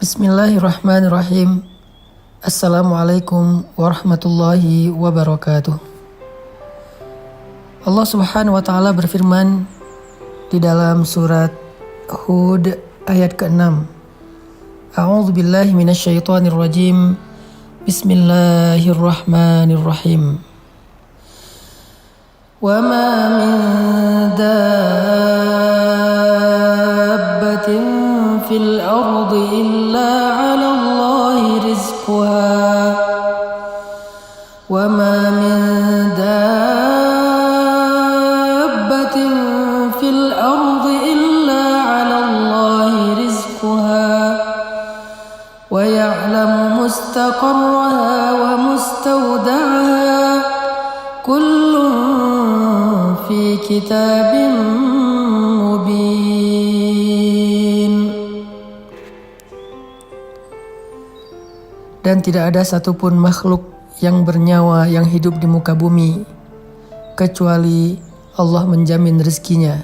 Bismillahirrahmanirrahim. Assalamualaikum warahmatullahi wabarakatuh. Allah Subhanahu wa taala berfirman di dalam surat Hud ayat ke-6. A'udzu billahi minasyaitonir rajim. Bismillahirrahmanirrahim. Wa ma min dabbatin fil ardi illa 'ala Allahi rizquha wa ma min dabbatin fil ardi illa 'ala Allahi rizquha wa ya'lamu mustaqarraha wa mustawda'aha kullun fi kitabin mubin. Dan tidak ada satupun makhluk yang bernyawa yang hidup di muka bumi kecuali Allah menjamin rezekinya.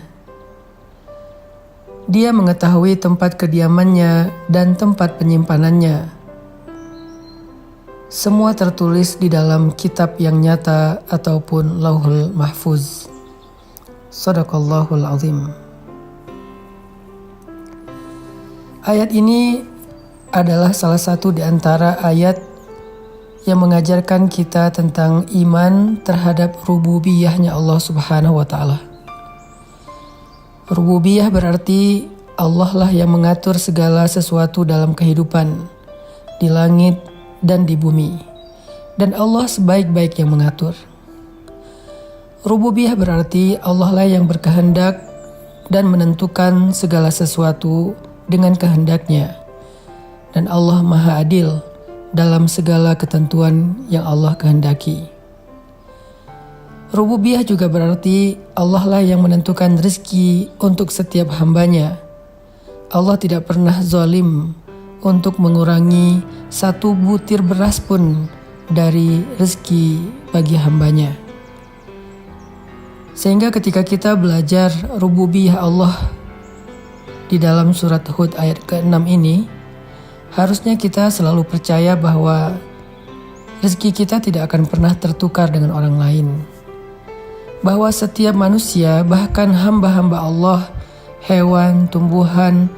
Dia mengetahui tempat kediamannya dan tempat penyimpanannya. Semua tertulis di dalam kitab yang nyata ataupun Lauhul Mahfuz. Shadaqallahul azim. Ayat ini adalah salah satu di antara ayat yang mengajarkan kita tentang iman terhadap rububiyahnya Allah Subhanahu wa taala. Rububiyah berarti Allah lah yang mengatur segala sesuatu dalam kehidupan di langit dan di bumi, dan Allah sebaik-baik yang mengatur. Rububiyah berarti Allah lah yang berkehendak dan menentukan segala sesuatu dengan kehendaknya, dan Allah Maha Adil dalam segala ketentuan yang Allah kehendaki. Rububiyah juga berarti Allah lah yang menentukan rezeki untuk setiap hambanya. Allah tidak pernah zalim untuk mengurangi satu butir beras pun dari rezeki bagi hambanya. Sehingga ketika kita belajar rububiyah Allah di dalam surat Hud ayat ke-6 ini, harusnya kita selalu percaya bahwa rezeki kita tidak akan pernah tertukar dengan orang lain. Bahwa setiap manusia, bahkan hamba-hamba Allah, hewan, tumbuhan,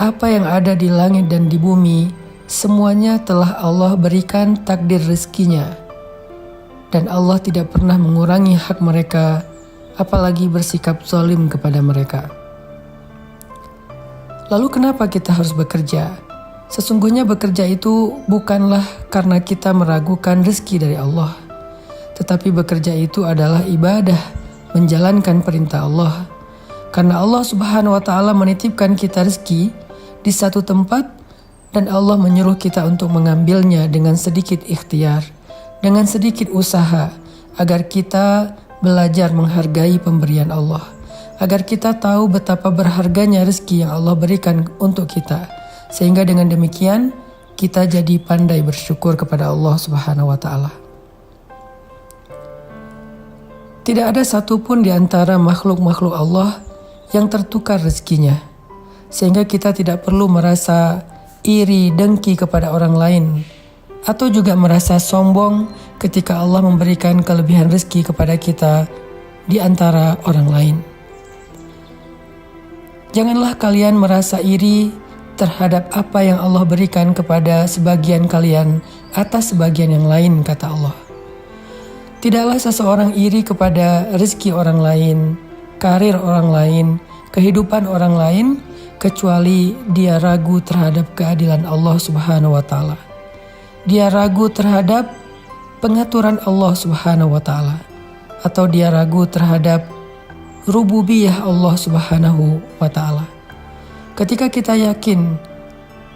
apa yang ada di langit dan di bumi, semuanya telah Allah berikan takdir rezekinya. Dan Allah tidak pernah mengurangi hak mereka, apalagi bersikap zalim kepada mereka. Lalu kenapa kita harus bekerja? Sesungguhnya bekerja itu bukanlah karena kita meragukan rezeki dari Allah, tetapi bekerja itu adalah ibadah, menjalankan perintah Allah. Karena Allah Subhanahu wa taala menitipkan kita rezeki di satu tempat, dan Allah menyuruh kita untuk mengambilnya dengan sedikit ikhtiar, dengan sedikit usaha, agar kita belajar menghargai pemberian Allah, agar kita tahu betapa berharganya rezeki yang Allah berikan untuk kita, sehingga dengan demikian kita jadi pandai bersyukur kepada Allah Subhanahu wa taala. Tidak ada satupun di antara makhluk-makhluk Allah yang tertukar rezekinya, sehingga kita tidak perlu merasa iri dengki kepada orang lain, atau juga merasa sombong ketika Allah memberikan kelebihan rezeki kepada kita di antara orang lain. Janganlah kalian merasa iri terhadap apa yang Allah berikan kepada sebagian kalian atas sebagian yang lain, kata Allah. Tidaklah seseorang iri kepada rezeki orang lain, karir orang lain, kehidupan orang lain, kecuali dia ragu terhadap keadilan Allah Subhanahu wa taala. Dia ragu terhadap pengaturan Allah Subhanahu wa taala, atau dia ragu terhadap rububiyah Allah Subhanahu wa taala. Ketika kita yakin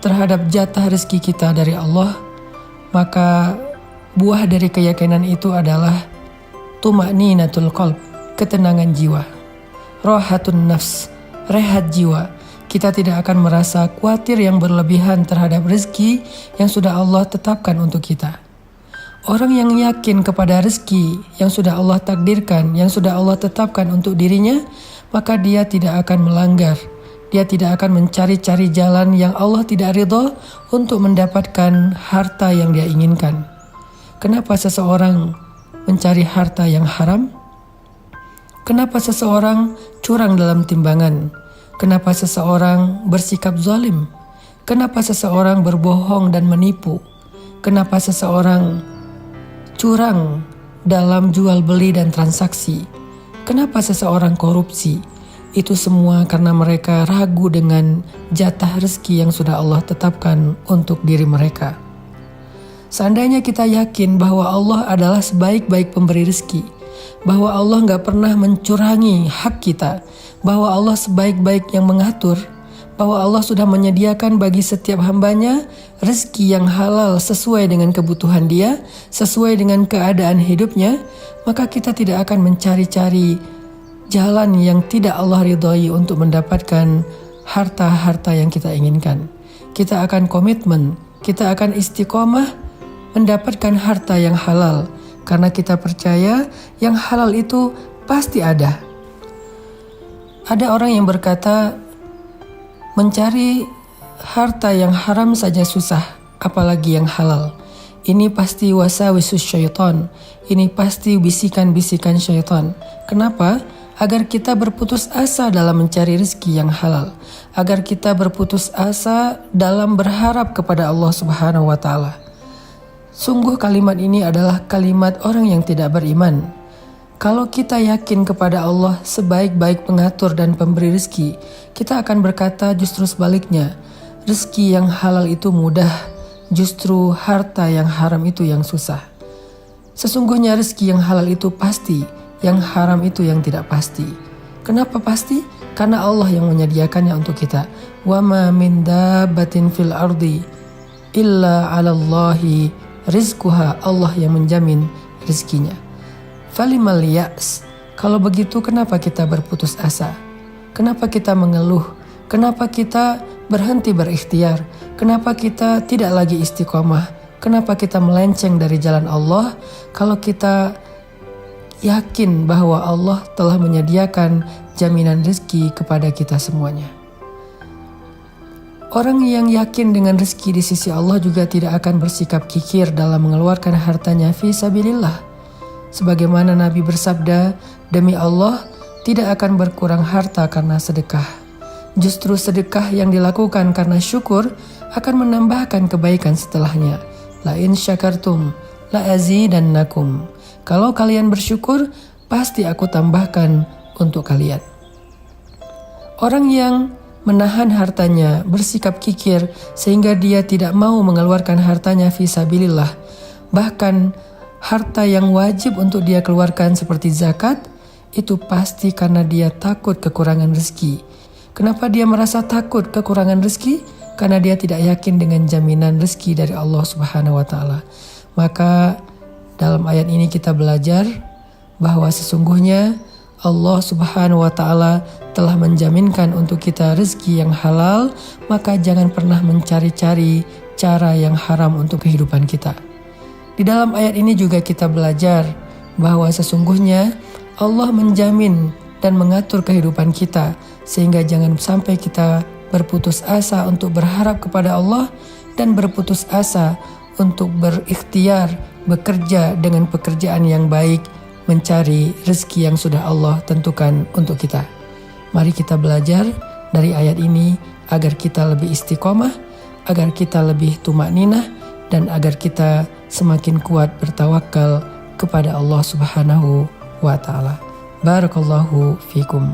terhadap jatah rezeki kita dari Allah, maka buah dari keyakinan itu adalah tuma'ninatul qalb, ketenangan jiwa, rahatun nafs, rehat jiwa. Kita tidak akan merasa khawatir yang berlebihan terhadap rezeki yang sudah Allah tetapkan untuk kita. Orang yang yakin kepada rezeki yang sudah Allah takdirkan, yang sudah Allah tetapkan untuk dirinya, maka dia tidak akan melanggar, Dia tidak akan mencari-cari jalan yang Allah tidak ridho untuk mendapatkan harta yang dia inginkan. Kenapa seseorang mencari harta yang haram? Kenapa seseorang curang dalam timbangan? Kenapa seseorang bersikap zalim? Kenapa seseorang berbohong dan menipu? Kenapa seseorang curang dalam jual beli dan transaksi? Kenapa seseorang korupsi? Itu semua karena mereka ragu dengan jatah rezeki yang sudah Allah tetapkan untuk diri mereka. Seandainya kita yakin bahwa Allah adalah sebaik-baik pemberi rezeki, bahwa Allah gak pernah mencurangi hak kita, bahwa Allah sebaik-baik yang mengatur, bahwa Allah sudah menyediakan bagi setiap hambanya rezeki yang halal sesuai dengan kebutuhan dia, sesuai dengan keadaan hidupnya, maka kita tidak akan mencari-cari jalan yang tidak Allah ridhoi untuk mendapatkan harta-harta yang kita inginkan. Kita akan komitmen, kita akan istiqomah mendapatkan harta yang halal, karena kita percaya yang halal itu pasti ada. Ada orang yang berkata, mencari harta yang haram saja susah, apalagi yang halal. Ini pasti wasawisus syaitan, ini pasti bisikan-bisikan syaitan. Kenapa? Agar kita berputus asa dalam mencari rezeki yang halal, agar kita berputus asa dalam berharap kepada Allah Subhanahu wa Ta'ala. Sungguh kalimat ini adalah kalimat orang yang tidak beriman. Kalau kita yakin kepada Allah sebaik-baik pengatur dan pemberi rezeki, kita akan berkata justru sebaliknya, rezeki yang halal itu mudah, justru harta yang haram itu yang susah. Sesungguhnya rezeki yang halal itu pasti, yang haram itu yang tidak pasti. Kenapa pasti? Karena Allah yang menyediakannya untuk kita. Wa ma min dabbatin fil ardi illa 'alallahi rizquha. Allah yang menjamin rezekinya. Falimal ya's. Kalau begitu kenapa kita berputus asa? Kenapa kita mengeluh? Kenapa kita berhenti berikhtiar? Kenapa kita tidak lagi istiqomah? Kenapa kita melenceng dari jalan Allah? Kalau kita yakin bahwa Allah telah menyediakan jaminan rezeki kepada kita semuanya. Orang yang yakin dengan rezeki di sisi Allah juga tidak akan bersikap kikir dalam mengeluarkan hartanya fi sabilillah. Sebagaimana Nabi bersabda, demi Allah tidak akan berkurang harta karena sedekah. Justru sedekah yang dilakukan karena syukur akan menambahkan kebaikan setelahnya. La in syakartum la azidannakum. Kalau kalian bersyukur, pasti aku tambahkan untuk kalian. Orang yang menahan hartanya, bersikap kikir sehingga dia tidak mau mengeluarkan hartanya fi sabilillah, bahkan harta yang wajib untuk dia keluarkan seperti zakat, itu pasti karena dia takut kekurangan rezeki. Kenapa dia merasa takut kekurangan rezeki? Karena dia tidak yakin dengan jaminan rezeki dari Allah Subhanahu wa Ta'ala. Maka dalam ayat ini kita belajar bahwa sesungguhnya Allah Subhanahu wa Ta'ala telah menjaminkan untuk kita rezeki yang halal, maka jangan pernah mencari-cari cara yang haram untuk kehidupan kita. Di dalam ayat ini juga kita belajar bahwa sesungguhnya Allah menjamin dan mengatur kehidupan kita, sehingga jangan sampai kita berputus asa untuk berharap kepada Allah dan berputus asa untuk berikhtiar, bekerja dengan pekerjaan yang baik, mencari rezeki yang sudah Allah tentukan untuk kita. Mari kita belajar dari ayat ini agar kita lebih istiqomah, agar kita lebih tumakninah, dan agar kita semakin kuat bertawakal kepada Allah Subhanahu wa Ta'ala. Barakallahu fikum.